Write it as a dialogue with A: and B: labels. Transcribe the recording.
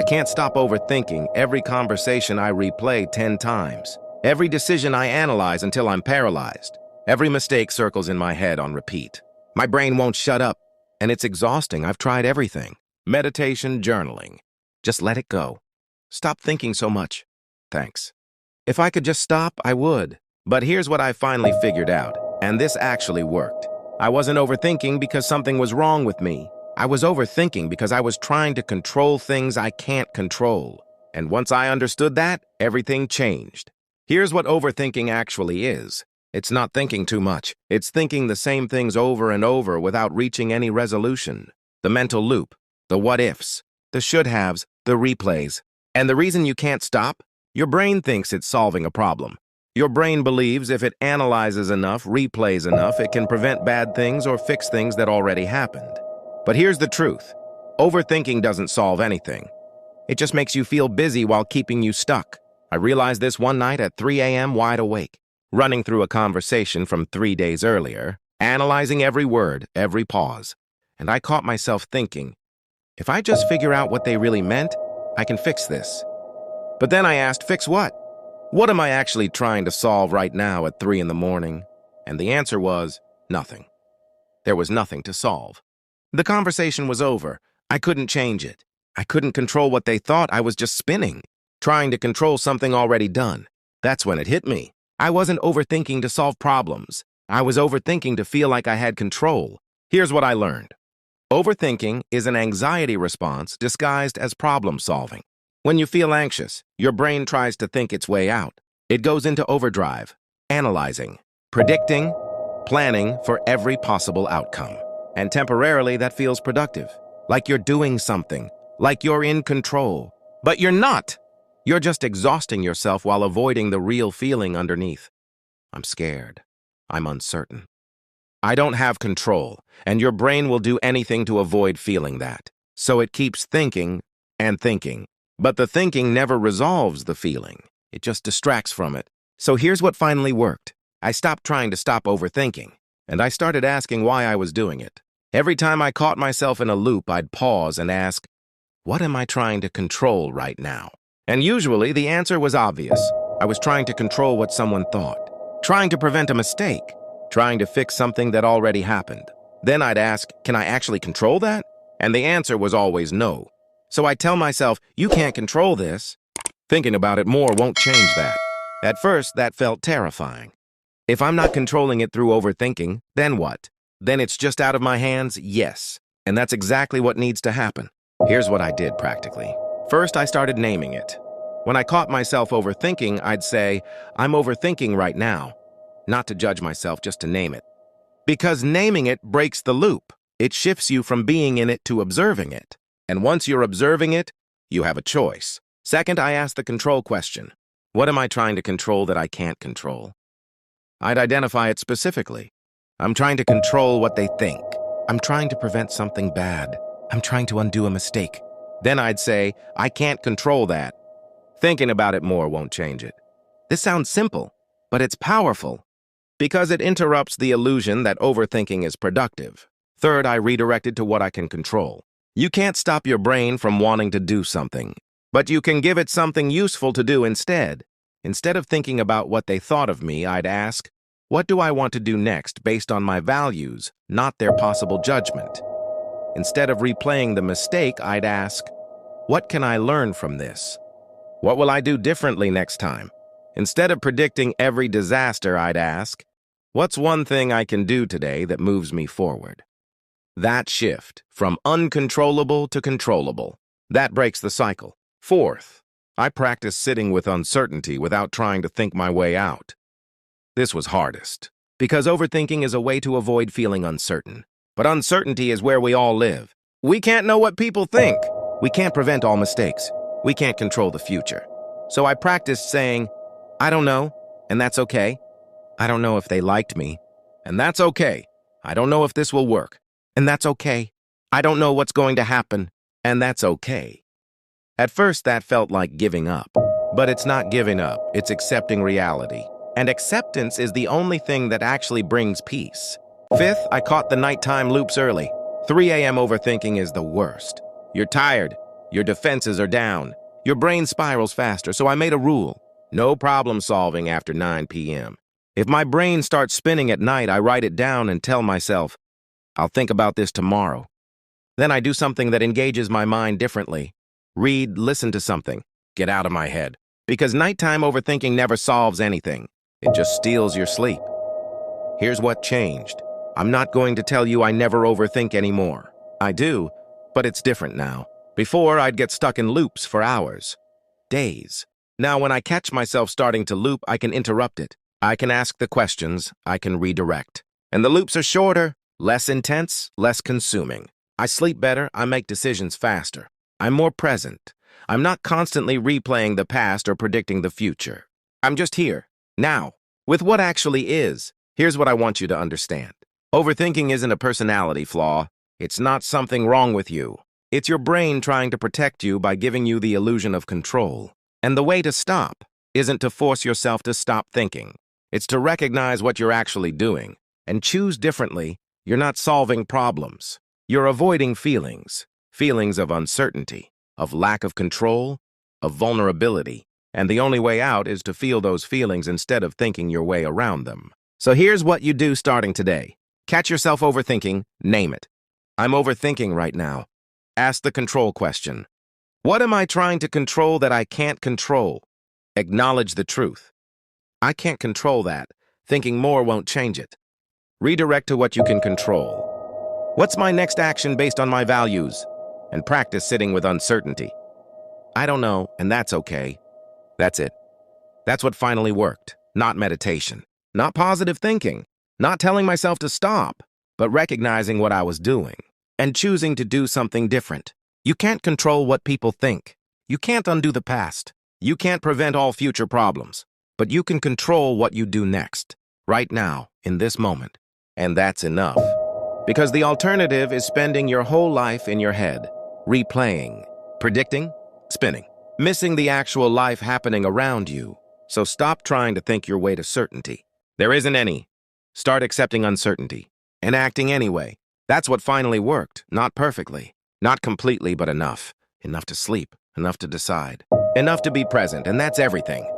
A: I can't stop overthinking every conversation I replay 10 times. Every decision I analyze until I'm paralyzed. Every mistake circles in my head on repeat. My brain won't shut up, and it's exhausting. I've tried everything. Meditation, journaling. Just let it go. Stop thinking so much. Thanks. If I could just stop, I would. But here's what I finally figured out, and this actually worked. I wasn't overthinking because something was wrong with me. I was overthinking because I was trying to control things I can't control. And once I understood that, everything changed. Here's what overthinking actually is. It's not thinking too much. It's thinking the same things over and over without reaching any resolution. The mental loop, the what-ifs, the should-haves, the replays. And the reason you can't stop? Your brain thinks it's solving a problem. Your brain believes if it analyzes enough, replays enough, it can prevent bad things or fix things that already happened. But here's the truth. Overthinking doesn't solve anything. It just makes you feel busy while keeping you stuck. I realized this one night at 3 a.m. wide awake, running through a conversation from 3 days earlier, analyzing every word, every pause. And I caught myself thinking, if I just figure out what they really meant, I can fix this. But then I asked, fix what? What am I actually trying to solve right now at 3 in the morning? And the answer was, nothing. There was nothing to solve. The conversation was over. I couldn't change it. I couldn't control what they thought. I was just spinning, trying to control something already done. That's when it hit me. I wasn't overthinking to solve problems. I was overthinking to feel like I had control. Here's what I learned. Overthinking is an anxiety response disguised as problem solving. When you feel anxious, your brain tries to think its way out. It goes into overdrive, analyzing, predicting, planning for every possible outcome. And temporarily, that feels productive, like you're doing something, like you're in control. But you're not. You're just exhausting yourself while avoiding the real feeling underneath. I'm scared. I'm uncertain. I don't have control, and your brain will do anything to avoid feeling that. So it keeps thinking and thinking. But the thinking never resolves the feeling. It just distracts from it. So here's what finally worked. I stopped trying to stop overthinking, and I started asking why I was doing it. Every time I caught myself in a loop, I'd pause and ask, what am I trying to control right now? And usually the answer was obvious. I was trying to control what someone thought, trying to prevent a mistake, trying to fix something that already happened. Then I'd ask, can I actually control that? And the answer was always no. So I tell myself, you can't control this. Thinking about it more won't change that. At first, that felt terrifying. If I'm not controlling it through overthinking, then what? Then it's just out of my hands? Yes. And that's exactly what needs to happen. Here's what I did practically. First, I started naming it. When I caught myself overthinking, I'd say, I'm overthinking right now. Not to judge myself, just to name it. Because naming it breaks the loop. It shifts you from being in it to observing it. And once you're observing it, you have a choice. Second, I asked the control question. What am I trying to control that I can't control? I'd identify it specifically. I'm trying to control what they think. I'm trying to prevent something bad. I'm trying to undo a mistake. Then I'd say, I can't control that. Thinking about it more won't change it. This sounds simple, but it's powerful because it interrupts the illusion that overthinking is productive. Third, I redirected to what I can control. You can't stop your brain from wanting to do something, but you can give it something useful to do instead. Instead of thinking about what they thought of me, I'd ask, what do I want to do next based on my values, not their possible judgment? Instead of replaying the mistake, I'd ask, what can I learn from this? What will I do differently next time? Instead of predicting every disaster, I'd ask, what's one thing I can do today that moves me forward? That shift from uncontrollable to controllable, that breaks the cycle. Fourth, I practice sitting with uncertainty without trying to think my way out. This was hardest, because overthinking is a way to avoid feeling uncertain. But uncertainty is where we all live. We can't know what people think. We can't prevent all mistakes. We can't control the future. So I practiced saying, I don't know, and that's okay. I don't know if they liked me, and that's okay. I don't know if this will work, and that's okay. I don't know what's going to happen, and that's okay. At first, that felt like giving up. But it's not giving up, it's accepting reality. And acceptance is the only thing that actually brings peace. Fifth, I caught the nighttime loops early. 3 a.m. overthinking is the worst. You're tired, Your defenses are down. Your brain spirals faster, so I made a rule. No problem solving after 9 p.m. If my brain starts spinning at night, I write it down and tell myself, I'll think about this tomorrow. Then I do something that engages my mind differently. Read, listen to something. Get out of my head. Because nighttime overthinking never solves anything. It just steals your sleep. Here's what changed. I'm not going to tell you I never overthink anymore. I do, but it's different now. Before, I'd get stuck in loops for hours, days. Now, when I catch myself starting to loop, I can interrupt it. I can ask the questions. I can redirect. And the loops are shorter, less intense, less consuming. I sleep better. I make decisions faster. I'm more present. I'm not constantly replaying the past or predicting the future. I'm just here, now, with what actually is. Here's what I want you to understand. Overthinking isn't a personality flaw. It's not something wrong with you. It's your brain trying to protect you by giving you the illusion of control. And the way to stop isn't to force yourself to stop thinking. It's to recognize what you're actually doing and choose differently. You're not solving problems. You're avoiding feelings. Feelings of uncertainty, of lack of control, of vulnerability. And the only way out is to feel those feelings instead of thinking your way around them. So here's what you do starting today. Catch yourself overthinking, name it. I'm overthinking right now. Ask the control question. What am I trying to control that I can't control? Acknowledge the truth. I can't control that. Thinking more won't change it. Redirect to what you can control. What's my next action based on my values? And practice sitting with uncertainty. I don't know, and that's okay. That's it. That's what finally worked. Not meditation. Not positive thinking. Not telling myself to stop, but recognizing what I was doing and choosing to do something different. You can't control what people think. You can't undo the past. You can't prevent all future problems, but you can control what you do next, right now, in this moment. And that's enough. Because the alternative is spending your whole life in your head, replaying, predicting, spinning, missing the actual life happening around you. So stop trying to think your way to certainty. There isn't any. Start accepting uncertainty and acting anyway. That's what finally worked, not perfectly, not completely, but enough. Enough to sleep, enough to decide, enough to be present, and that's everything.